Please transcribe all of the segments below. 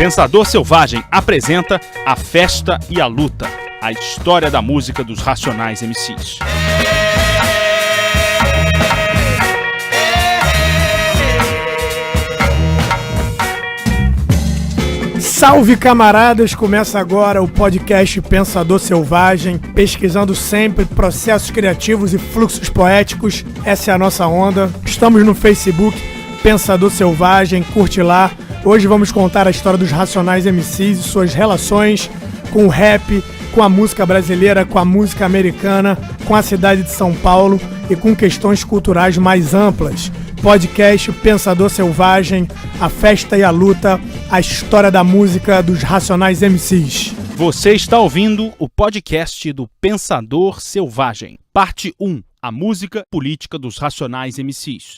Pensador Selvagem apresenta A Festa e a Luta, a história da música dos Racionais MCs. Salve, camaradas! Começa agora o podcast Pensador Selvagem, pesquisando sempre processos criativos e fluxos poéticos. Essa é a nossa onda. Estamos no Facebook, Pensador Selvagem, curte lá. Hoje vamos contar a história dos Racionais MCs e suas relações com o rap, com a música brasileira, com a música americana, com a cidade de São Paulo e com questões culturais mais amplas. Podcast Pensador Selvagem, a festa e a luta, a história da música dos Racionais MCs. Você está ouvindo o podcast do Pensador Selvagem, parte 1, a música política dos Racionais MCs.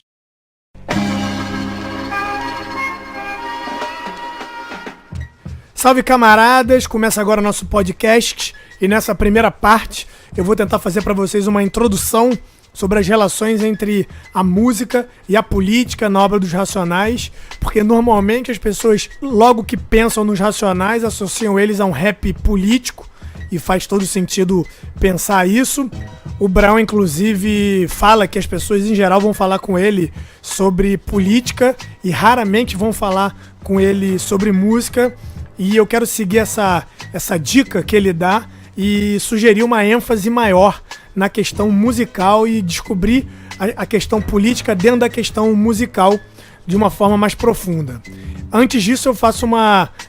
Salve, camaradas! Começa agora o nosso podcast e nessa primeira parte eu vou tentar fazer para vocês uma introdução sobre as relações entre a música e a política na obra dos Racionais, porque normalmente as pessoas, logo que pensam nos Racionais, associam eles a um rap político, e faz todo sentido pensar isso. O Brown, inclusive, fala que as pessoas, em geral, vão falar com ele sobre política e raramente vão falar com ele sobre música, e eu quero seguir essa dica que ele dá e sugerir uma ênfase maior na questão musical e descobrir a questão política dentro da questão musical de uma forma mais profunda. Antes disso,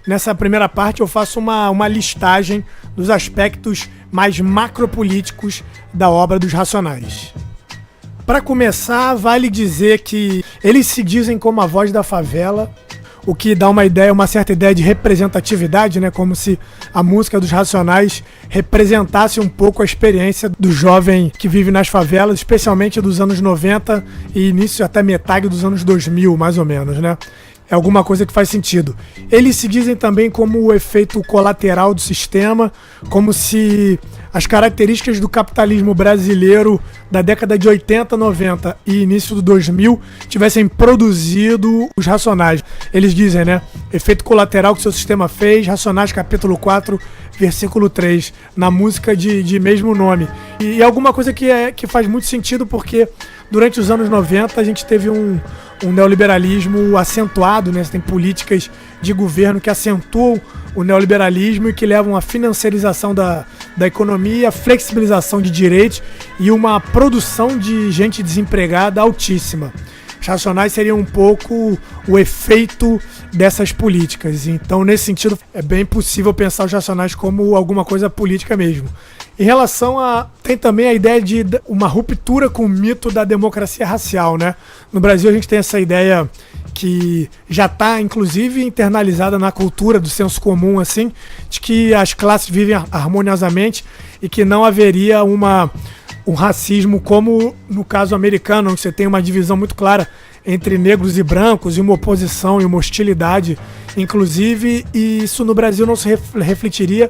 nessa primeira parte, eu faço uma listagem dos aspectos mais macropolíticos da obra dos Racionais. Para começar, vale dizer que eles se dizem como a voz da favela, o que dá uma certa ideia de representatividade, né? Como se a música dos Racionais representasse um pouco a experiência do jovem que vive nas favelas, especialmente dos anos 90 e início até metade dos anos 2000, mais ou menos, né? É alguma coisa que faz sentido. Eles se dizem também como o efeito colateral do sistema, como se as características do capitalismo brasileiro da década de 80, 90 e início do 2000 tivessem produzido os Racionais. Eles dizem, né? Efeito colateral que o seu sistema fez, Racionais capítulo 4, versículo 3, na música de mesmo nome. E é alguma coisa que faz muito sentido porque durante os anos 90 a gente teve um neoliberalismo acentuado, né? Você tem políticas de governo que acentuam o neoliberalismo e que levam à financiarização da economia, flexibilização de direitos e uma produção de gente desempregada altíssima. Os Racionais seriam um pouco o efeito dessas políticas. Então, nesse sentido, é bem possível pensar os Racionais como alguma coisa política mesmo. Em relação tem também a ideia de uma ruptura com o mito da democracia racial, né? No Brasil a gente tem essa ideia que já está, inclusive, internalizada na cultura do senso comum, assim, de que as classes vivem harmoniosamente e que não haveria um racismo como no caso americano, onde você tem uma divisão muito clara entre negros e brancos e uma oposição e uma hostilidade, inclusive, e isso no Brasil não se refletiria.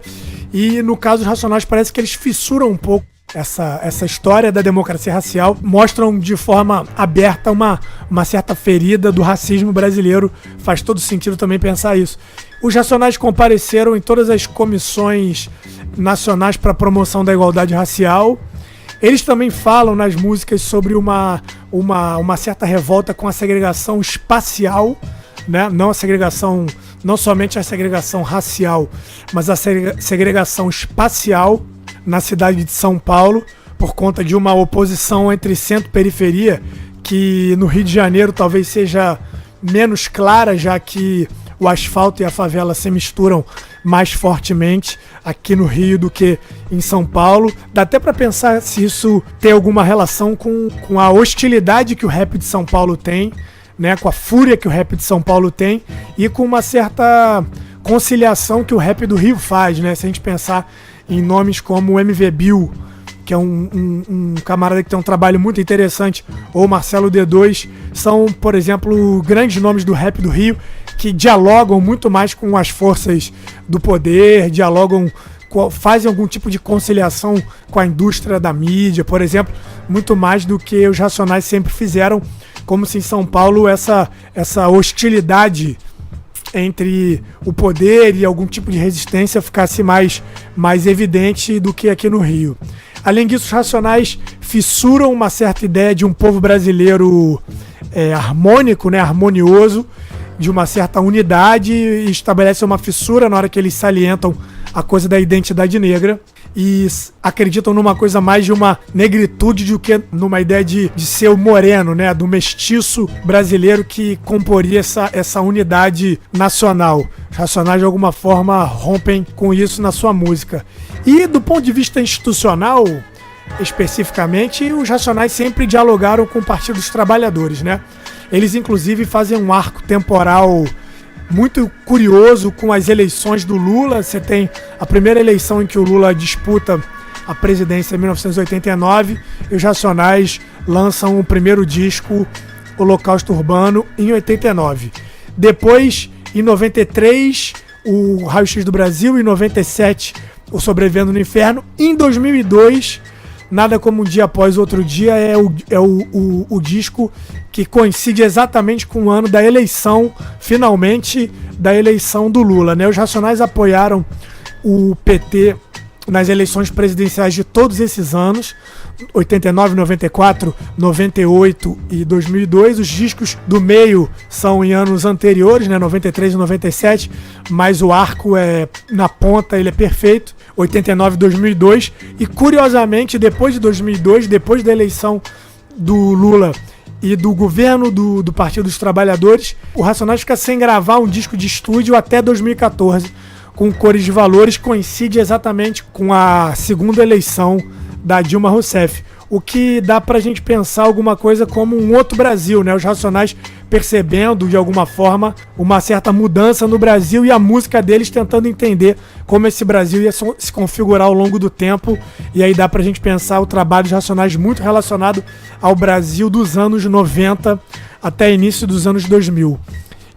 E no caso dos Racionais parece que eles fissuram um pouco essa história da democracia racial, mostram de forma aberta uma certa ferida do racismo brasileiro. Faz todo sentido também pensar isso. Os Racionais compareceram em todas as comissões nacionais para a promoção da igualdade racial. Eles também falam nas músicas sobre uma certa revolta com a segregação espacial, né? Não somente a segregação racial, mas a segregação espacial na cidade de São Paulo, por conta de uma oposição entre centro e periferia, que no Rio de Janeiro talvez seja menos clara, já que o asfalto e a favela se misturam mais fortemente aqui no Rio do que em São Paulo. Dá até para pensar se isso tem alguma relação com a hostilidade que o rap de São Paulo tem, né, com a fúria que o rap de São Paulo tem e com uma certa conciliação que o rap do Rio faz, né? Se a gente pensar em nomes como o MV Bill, que é um camarada que tem um trabalho muito interessante, ou Marcelo D2, são, por exemplo, grandes nomes do rap do Rio que dialogam muito mais com as forças do poder, fazem algum tipo de conciliação com a indústria da mídia, por exemplo, muito mais do que os Racionais sempre fizeram, como se em São Paulo essa hostilidade entre o poder e algum tipo de resistência ficasse mais evidente do que aqui no Rio. Além disso, os Racionais fissuram uma certa ideia de um povo brasileiro harmônico, né, harmonioso, de uma certa unidade, e estabelecem uma fissura na hora que eles salientam a coisa da identidade negra e acreditam numa coisa mais de uma negritude do que numa ideia de ser o moreno, né, do mestiço brasileiro que comporia essa unidade nacional. Os Racionais de alguma forma rompem com isso na sua música. E do ponto de vista institucional, especificamente, os Racionais sempre dialogaram com o Partido dos Trabalhadores, né? Eles inclusive fazem um arco temporal muito curioso com as eleições do Lula. Você tem a primeira eleição em que o Lula disputa a presidência em 1989 e os Racionais lançam o primeiro disco, Holocausto Urbano, em 89. Depois, em 93, o Raio X do Brasil, em 97, o Sobrevivendo no Inferno. Em 2002, Nada Como Um Dia Após Outro Dia é o disco que coincide exatamente com o ano da eleição, finalmente, da eleição do Lula, né? Os Racionais apoiaram o PT nas eleições presidenciais de todos esses anos, 89, 94, 98 e 2002. Os discos do meio são em anos anteriores, né, 93 e 97, mas o arco na ponta, ele é perfeito, 89 e 2002. E curiosamente, depois de 2002, depois da eleição do Lula e do governo do Partido dos Trabalhadores, o Racionais fica sem gravar um disco de estúdio até 2014, com Cores de Valores, coincide exatamente com a segunda eleição da Dilma Rousseff. O que dá pra gente pensar alguma coisa como um outro Brasil, né? Os Racionais percebendo, de alguma forma, uma certa mudança no Brasil e a música deles tentando entender como esse Brasil ia se configurar ao longo do tempo. E aí dá pra gente pensar o trabalho dos Racionais muito relacionado ao Brasil dos anos 90 até início dos anos 2000.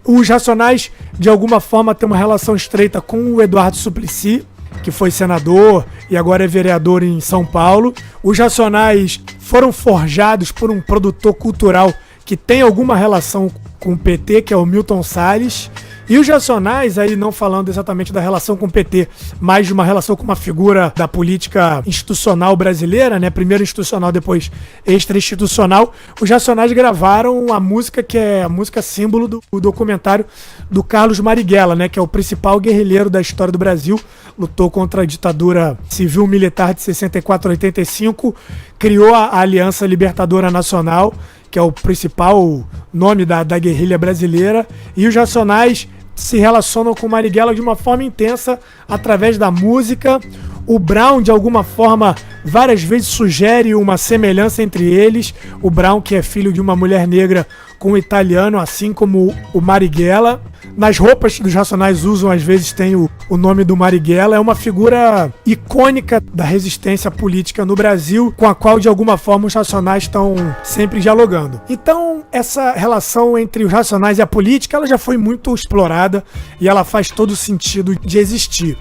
Os Racionais, de alguma forma, têm uma relação estreita com o Eduardo Suplicy, que foi senador e agora é vereador em São Paulo. Os Racionais foram forjados por um produtor cultural que tem alguma relação com o PT, que é o Milton Salles. E os Racionais, aí não falando exatamente da relação com o PT, mas de uma relação com uma figura da política institucional brasileira, né? Primeiro institucional, depois extra-institucional. Os Racionais gravaram a música que é a música símbolo do documentário do Carlos Marighella, né? Que é o principal guerrilheiro da história do Brasil. Lutou contra a ditadura civil-militar de 64 a 85, criou a Aliança Libertadora Nacional, que é o principal nome da guerrilha brasileira. E os Racionais se relacionam com o Marighella de uma forma intensa através da música. O Brown, de alguma forma, várias vezes sugere uma semelhança entre eles. O Brown, que é filho de uma mulher negra com um italiano, assim como o Marighella. Nas roupas que os Racionais usam, às vezes tem o nome do Marighella. É uma figura icônica da resistência política no Brasil, com a qual, de alguma forma, os Racionais estão sempre dialogando. Então, essa relação entre os Racionais e a política, ela já foi muito explorada e ela faz todo sentido de existir.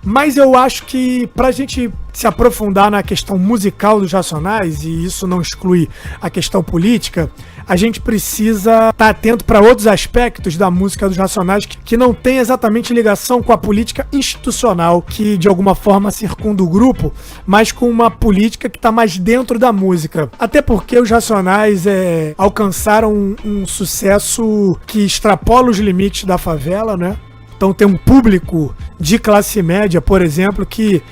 Mas eu acho que pra gente se aprofundar na questão musical dos Racionais, e isso não exclui a questão política, a gente precisa estar atento para outros aspectos da música dos Racionais que não tem exatamente ligação com a política institucional que de alguma forma circunda o grupo, mas com uma política que está mais dentro da música. Até porque os Racionais alcançaram um sucesso que extrapola os limites da favela, né? Então tem um público de classe média, por exemplo, que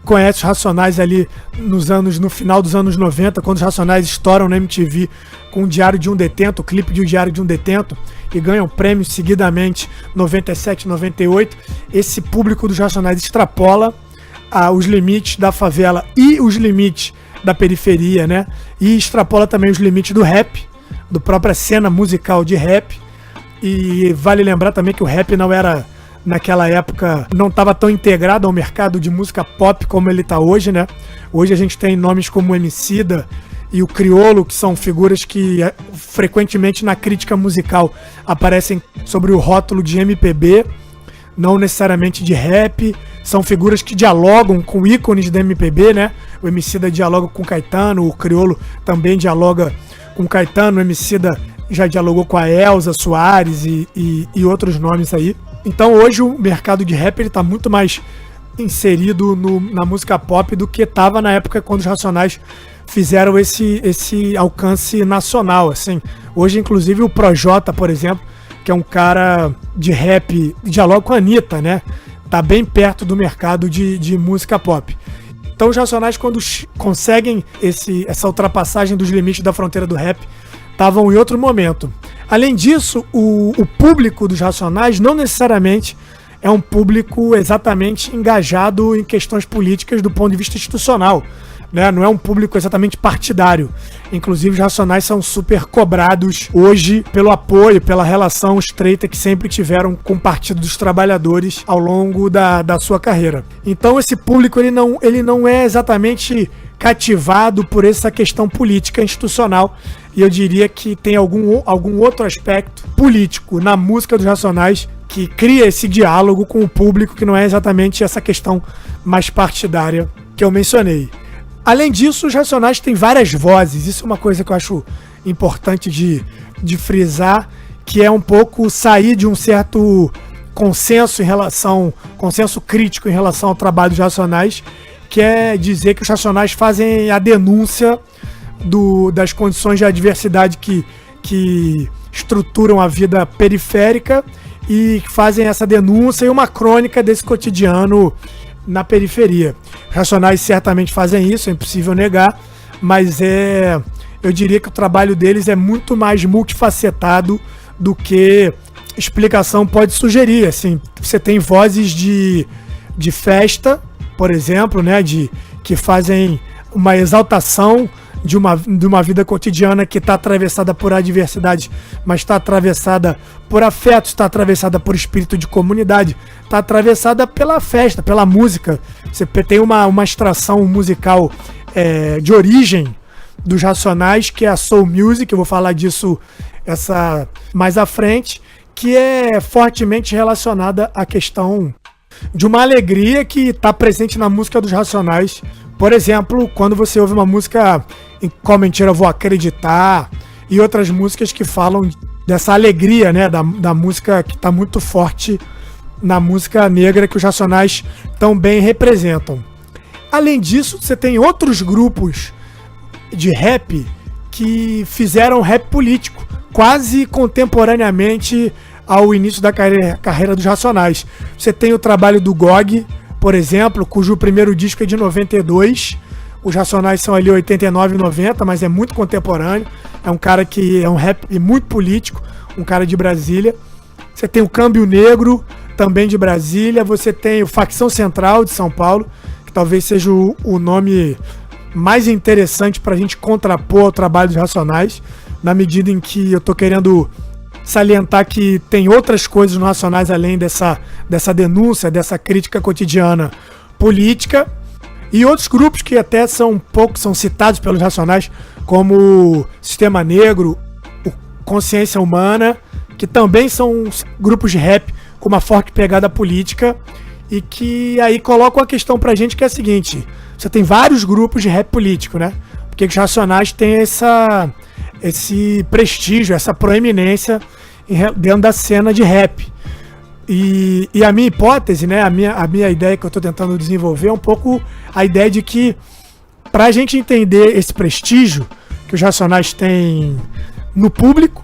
conhece os Racionais ali no final dos anos 90, quando os Racionais estouram na MTV com o Diário de um Detento, o clipe de O Diário de um Detento, e ganham prêmios seguidamente, 97, 98. Esse público dos Racionais extrapola os limites da favela e os limites da periferia, né? E extrapola também os limites do rap, da própria cena musical de rap. E vale lembrar também que o rap não era, naquela época, não estava tão integrado ao mercado de música pop como ele está hoje, né? Hoje a gente tem nomes como o Emicida e o Criolo, que são figuras que frequentemente na crítica musical aparecem sobre o rótulo de MPB, não necessariamente de rap. São figuras que dialogam com ícones da MPB, né? O Emicida dialoga com Caetano, o Criolo também dialoga com Caetano, o Emicida já dialogou com a Elza Soares e outros nomes aí. Então hoje o mercado de rap ele tá muito mais inserido na música pop do que estava na época quando os Racionais fizeram esse alcance nacional, assim. Hoje, inclusive, o Projota, por exemplo, que é um cara de rap, dialoga com a Anitta, né? Tá bem perto do mercado de música pop. Então os Racionais, quando conseguem essa ultrapassagem dos limites da fronteira do rap, estavam em outro momento. Além disso, o público dos Racionais não necessariamente é um público exatamente engajado em questões políticas do ponto de vista institucional, né? Não é um público exatamente partidário. Inclusive, os Racionais são super cobrados hoje pelo apoio, pela relação estreita que sempre tiveram com o Partido dos Trabalhadores ao longo da sua carreira. Então, esse público ele não é exatamente cativado por essa questão política institucional, e eu diria que tem algum outro aspecto político na música dos Racionais que cria esse diálogo com o público, que não é exatamente essa questão mais partidária que eu mencionei. Além disso, os Racionais têm várias vozes, isso é uma coisa que eu acho importante de frisar, que é um pouco sair de um certo consenso crítico em relação ao trabalho dos Racionais, que é dizer que os Racionais fazem a denúncia das condições de adversidade que estruturam a vida periférica e fazem essa denúncia e uma crônica desse cotidiano na periferia. Os Racionais certamente fazem isso, é impossível negar, mas eu diria que o trabalho deles é muito mais multifacetado do que explicação pode sugerir. Assim, você tem vozes de festa, por exemplo, né, que fazem uma exaltação de uma vida cotidiana que está atravessada por adversidade, mas está atravessada por afeto, está atravessada por espírito de comunidade, está atravessada pela festa, pela música. Você tem uma extração musical de origem dos Racionais, que é a Soul Music, eu vou falar disso mais à frente, que é fortemente relacionada à questão de uma alegria que está presente na música dos Racionais. Por exemplo, quando você ouve uma música em Qual Mentira Eu Vou Acreditar e outras músicas que falam dessa alegria, né, da música que está muito forte na música negra que os Racionais tão bem representam. Além disso, você tem outros grupos de rap que fizeram rap político quase contemporaneamente ao início da carreira dos Racionais. Você tem o trabalho do GOG, por exemplo, cujo primeiro disco é de 92. Os Racionais são ali 89 e 90, mas é muito contemporâneo. É um cara que é um rap muito político, um cara de Brasília. Você tem o Câmbio Negro, também de Brasília. Você tem o Facção Central de São Paulo, que talvez seja o nome mais interessante para a gente contrapor ao trabalho dos Racionais, na medida em que eu estou querendo salientar que tem outras coisas no Racionais além dessa denúncia, dessa crítica cotidiana política, e outros grupos que até são citados pelos Racionais, como o Sistema Negro, o Consciência Humana, que também são grupos de rap com uma forte pegada política, e que aí colocam a questão pra gente, que é a seguinte: você tem vários grupos de rap político, né? Porque os Racionais têm esse prestígio, essa proeminência dentro da cena de rap. E a minha hipótese, né, a minha ideia que eu estou tentando desenvolver é um pouco a ideia de que, para a gente entender esse prestígio que os Racionais têm no público,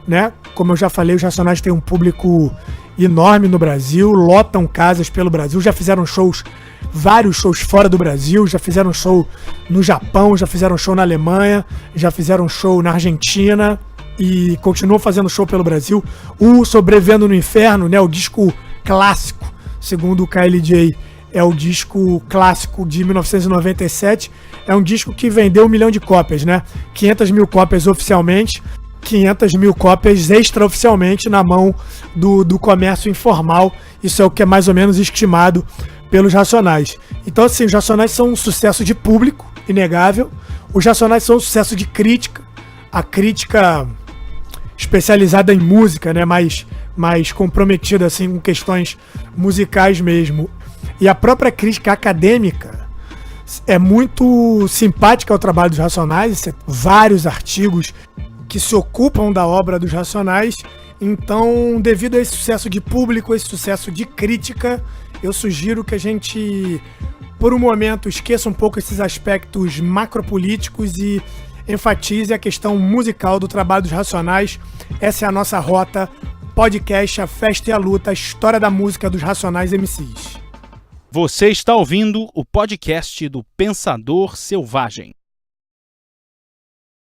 né, como eu já falei, os Racionais têm um público enorme no Brasil, lotam casas pelo Brasil, já fizeram vários shows fora do Brasil, já fizeram show no Japão, já fizeram show na Alemanha, já fizeram show na Argentina e continuam fazendo show pelo Brasil. O Sobrevivendo no Inferno, né, o disco clássico, segundo o KLJ, é o disco clássico de 1997, é um disco que vendeu 1 milhão de cópias, né? 500 mil cópias oficialmente, 500 mil cópias extraoficialmente na mão do comércio informal. Isso é o que é mais ou menos estimado pelos Racionais. Então, assim, os Racionais são um sucesso de público, inegável. Os Racionais são um sucesso de crítica. A crítica especializada em música, né, mais comprometida assim, com questões musicais mesmo. E a própria crítica acadêmica é muito simpática ao trabalho dos Racionais. Vários artigos que se ocupam da obra dos Racionais. Então, devido a esse sucesso de público, esse sucesso de crítica, eu sugiro que a gente, por um momento, esqueça um pouco esses aspectos macropolíticos e enfatize a questão musical do trabalho dos Racionais. Essa é a nossa rota, podcast A Festa e a Luta, a história da música dos Racionais MCs. Você está ouvindo o podcast do Pensador Selvagem.